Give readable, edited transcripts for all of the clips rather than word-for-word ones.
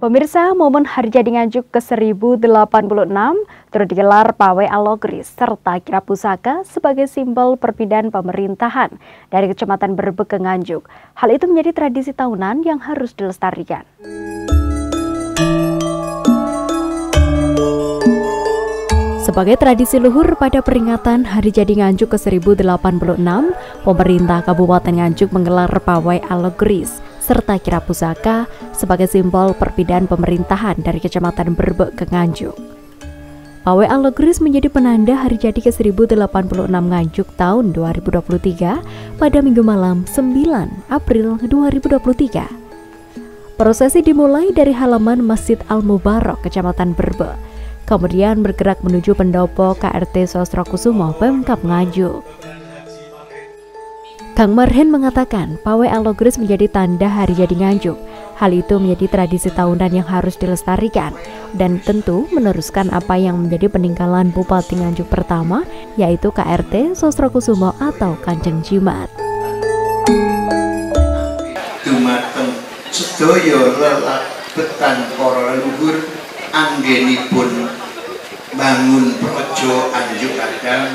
Pemirsa, momen Hari Jadi Nganjuk ke-1086 turut digelar Pawai Alogris serta kirap pusaka sebagai simbol perpindahan pemerintahan dari Kecamatan Berbek ke Nganjuk. Hal itu menjadi tradisi tahunan yang harus dilestarikan. Sebagai tradisi luhur pada peringatan Hari Jadi Nganjuk ke-1086, pemerintah Kabupaten Nganjuk menggelar Pawai Alogris serta kirap pusaka sebagai simbol perpindahan pemerintahan dari Kecamatan Berbek ke Nganjuk. Pawai Alogris menjadi penanda Hari Jadi ke-1086 Nganjuk tahun 2023 pada Minggu malam 9 April 2023. Prosesi dimulai dari halaman Masjid Al-Mubarok, Kecamatan Berbek, kemudian bergerak menuju pendopo KRT Sosrokusumo, Pemkab Nganjuk. Kang Marhen mengatakan Pawai Alogris menjadi tanda Hari Jadi Nganjuk. Hal itu menjadi tradisi tahunan yang harus dilestarikan dan tentu meneruskan apa yang menjadi peninggalan Bupati Nganjuk pertama, yaitu KRT Sosrokusumo atau Kanjeng Jimat. Dumateng sedaya lelabetan para leluhur anggenipun bangun Projo Anjuk Adang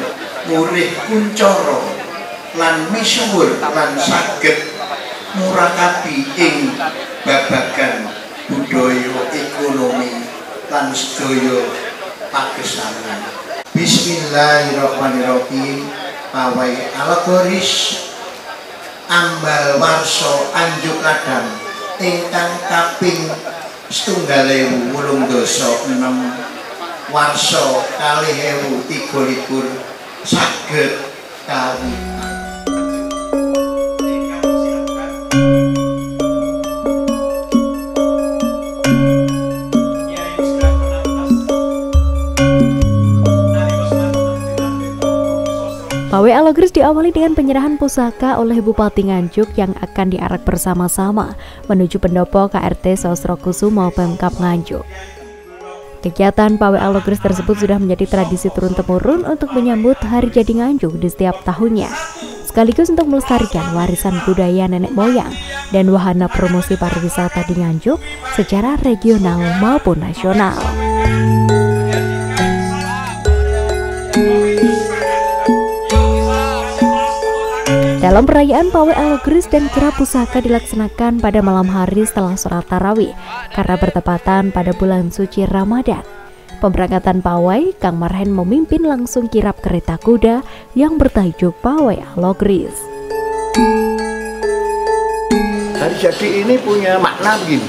murih kuncara lan misuwur lan saged murakabi ing babagan budaya ekonomi lan sedaya pagesangan. Bismillahirrahmanirrahim. Pawai Alogris ambal warsa Anjuk Adang ingkang kaping 7.806 warsa 2023 saged kawitan. Pawai Alogris diawali dengan penyerahan pusaka oleh Bupati Nganjuk yang akan diarak bersama-sama menuju pendopo KRT Sosrokusumo, Pemkab Nganjuk. Kegiatan Pawai Alogris tersebut sudah menjadi tradisi turun-temurun untuk menyambut Hari Jadi Nganjuk di setiap tahunnya, sekaligus untuk melestarikan warisan budaya nenek moyang dan wahana promosi pariwisata di Nganjuk secara regional maupun nasional. Dalam perayaan Pawai Alogris dan kirap pusaka dilaksanakan pada malam hari setelah sholat tarawih karena bertepatan pada bulan suci Ramadan. Pemberangkatan pawai, Kang Marhen memimpin langsung kirap kereta kuda yang bertajuk Pawai Alogris. Hari Jadi ini punya makna begini.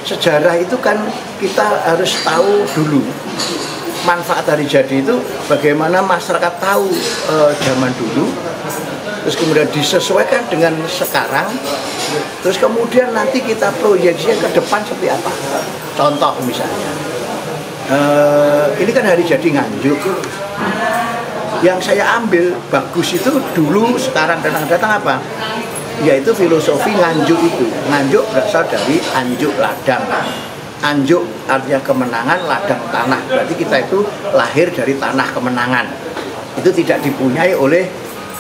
Sejarah itu kan kita harus tahu dulu manfaat Hari Jadi itu, bagaimana masyarakat tahu zaman dulu, terus kemudian disesuaikan dengan sekarang, terus kemudian nanti kita proyeksinya ke depan seperti apa. Contoh misalnya, ini kan Hari Jadi Nganjuk, yang saya ambil bagus itu dulu, sekarang dan akan datang apa? Yaitu filosofi Nganjuk itu. Nganjuk berasal dari Anjuk Ladang. Anjuk artinya kemenangan, ladang tanah. Berarti kita itu lahir dari tanah kemenangan. Itu tidak dipunyai oleh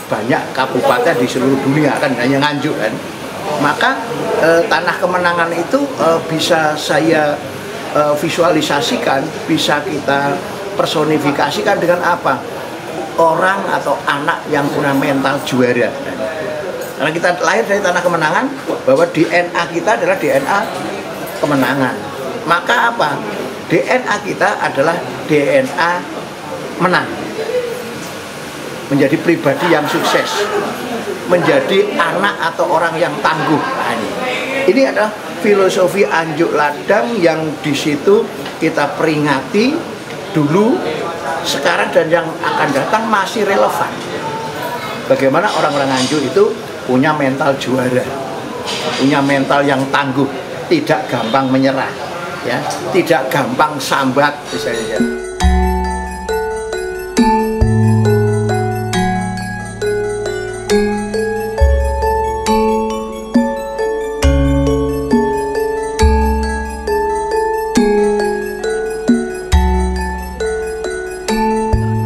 banyak kabupaten di seluruh dunia, kan hanya Nganjuk kan. Maka tanah kemenangan itu bisa saya visualisasikan, bisa kita personifikasikan dengan apa? Orang atau anak yang punya mental juara. Karena kita lahir dari tanah kemenangan, bahwa DNA kita adalah DNA kemenangan. Maka apa? DNA kita adalah DNA menang. Menjadi pribadi yang sukses, menjadi anak atau orang yang tangguh. Nah, ini adalah filosofi Anjuk Ladang yang di situ kita peringati dulu, sekarang dan yang akan datang masih relevan. Bagaimana orang-orang Nganjuk itu punya mental juara, punya mental yang tangguh, tidak gampang menyerah, ya, tidak gampang sambat misalnya.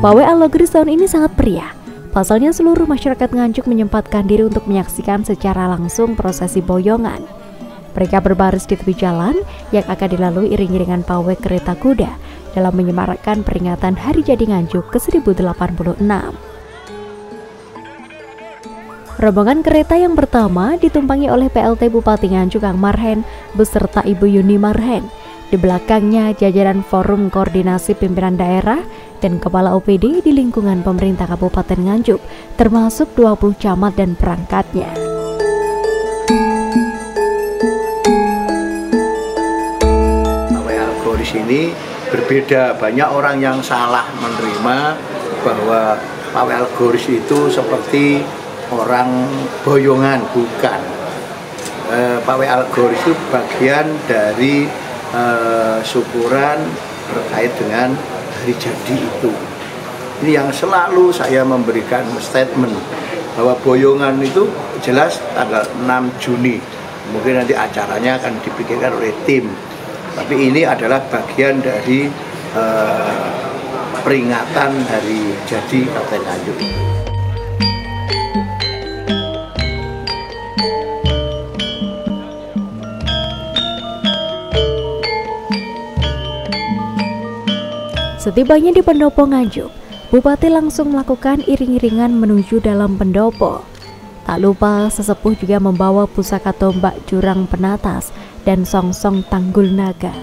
Pawai Alogris tahun ini sangat meriah. Pasalnya seluruh masyarakat Nganjuk menyempatkan diri untuk menyaksikan secara langsung prosesi boyongan. Mereka berbaris di tepi jalan yang akan dilalui iring-iringan pawai kereta kuda dalam menyemarakkan peringatan Hari Jadi Nganjuk ke-1086. Rombongan kereta yang pertama ditumpangi oleh PLT Bupati Nganjuk Kang Marhen beserta Ibu Yuni Marhen. Di belakangnya jajaran Forum Koordinasi Pimpinan Daerah dan Kepala OPD di lingkungan pemerintah Kabupaten Nganjuk, termasuk 20 camat dan perangkatnya. Pawai Algoris ini berbeda, banyak orang yang salah menerima bahwa Pawai Algoris itu seperti orang boyongan, bukan. Pawai Algoris itu bagian dari syukuran terkait dengan hari jadi itu. Ini yang selalu saya memberikan statement bahwa boyongan itu jelas tanggal 6 Juni. Mungkin nanti acaranya akan dipikirkan oleh tim. Tapi ini adalah bagian dari peringatan hari jadi Kabupaten Nganjuk. Setibanya di pendopo Nganjuk, Bupati langsung melakukan iring-iringan menuju dalam pendopo. Tak lupa sesepuh juga membawa pusaka tombak jurang penatas dan songsong tanggul naga.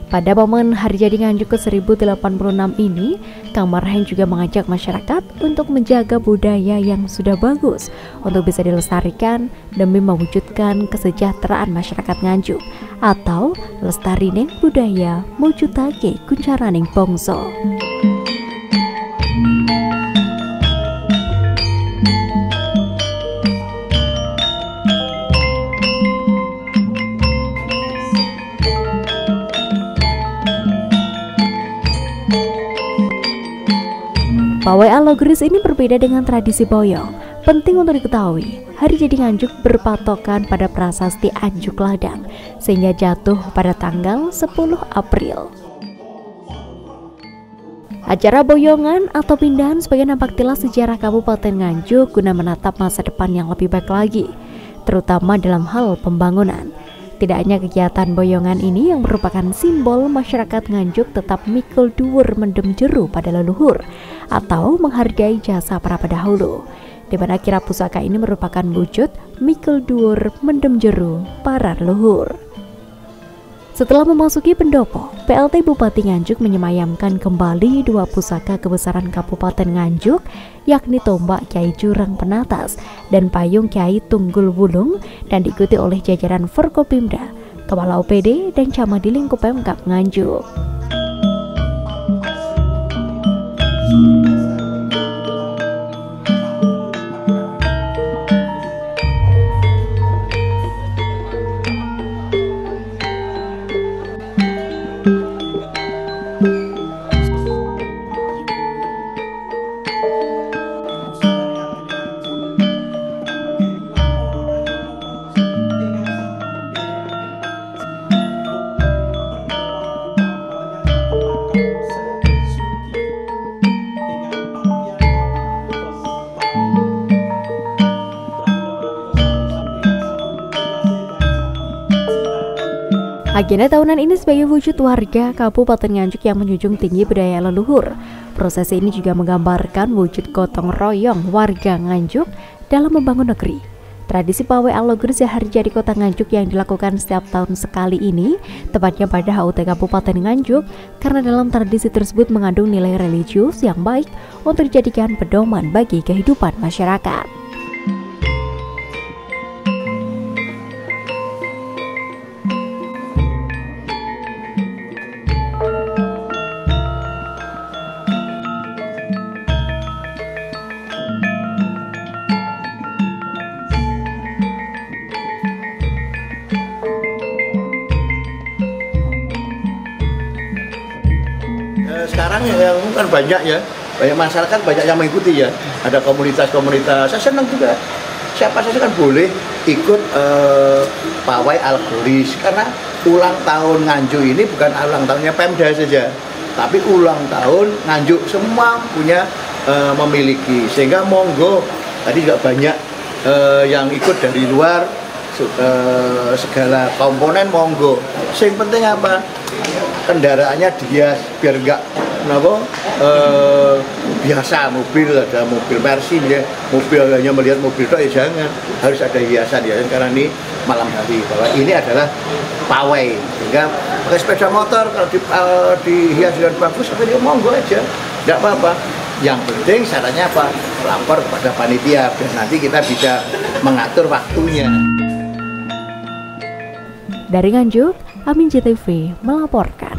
Pada momen Hari Jadi Nganjuk ke-1086 ini, Kang Marhen juga mengajak masyarakat untuk menjaga budaya yang sudah bagus untuk bisa dilestarikan demi mewujudkan kesejahteraan masyarakat Nganjuk, atau lestarining budaya mujudake kuncaraning bangsa. Pawai Alogris ini berbeda dengan tradisi boyong. Penting untuk diketahui, Hari Jadi Nganjuk berpatokan pada prasasti Anjuk Ladang, sehingga jatuh pada tanggal 10 April. Acara boyongan atau pindahan sebagai nampak tilas sejarah Kabupaten Nganjuk guna menatap masa depan yang lebih baik lagi, terutama dalam hal pembangunan. Tidak hanya kegiatan boyongan ini yang merupakan simbol masyarakat Nganjuk tetap mikul dhuwur mendem jeru pada leluhur atau menghargai jasa para pendahulu, di mana kirap pusaka ini merupakan wujud mikul dhuwur mendem jeru para leluhur. Setelah memasuki pendopo, PLT Bupati Nganjuk menyemayamkan kembali dua pusaka kebesaran Kabupaten Nganjuk, yakni tombak Kyai Jurang Penatas dan payung Kyai Tunggul Wulung, dan diikuti oleh jajaran Forkopimda, Kepala OPD dan camat di lingkup Pemkab Nganjuk. Agenda tahunan ini sebagai wujud warga Kabupaten Nganjuk yang menjunjung tinggi budaya leluhur. Proses ini juga menggambarkan wujud gotong royong warga Nganjuk dalam membangun negeri. Tradisi Pawai Alogris Hari Jadi Kota Nganjuk yang dilakukan setiap tahun sekali ini, tepatnya pada HUT Kabupaten Nganjuk, karena dalam tradisi tersebut mengandung nilai religius yang baik untuk dijadikan pedoman bagi kehidupan masyarakat. Sekarang yang kan banyak ya, banyak masyarakat banyak yang mengikuti ya. Ada komunitas-komunitas, saya senang juga. Siapa saja kan boleh ikut Pawai Algoris, karena ulang tahun Nganjuk ini bukan ulang tahunnya Pemda saja, tapi ulang tahun Nganjuk semua punya memiliki. Sehingga monggo, tadi juga banyak yang ikut dari luar. segala komponen monggo. Yang penting apa? Kendaraannya dihias biar enggak biasa mobil, ada mobil Mercy ya, mobil hanya melihat mobil itu ya jangan, harus ada hiasan karena ini malam hari, bahwa ini adalah pawai, sehingga pakai sepeda motor kalau dihias dengan bagus, ya monggo aja, tidak apa-apa. Yang penting syaratnya apa? Lapor kepada panitia, biar nanti kita bisa mengatur waktunya. Dari Nganjuk, Amin JTV melaporkan.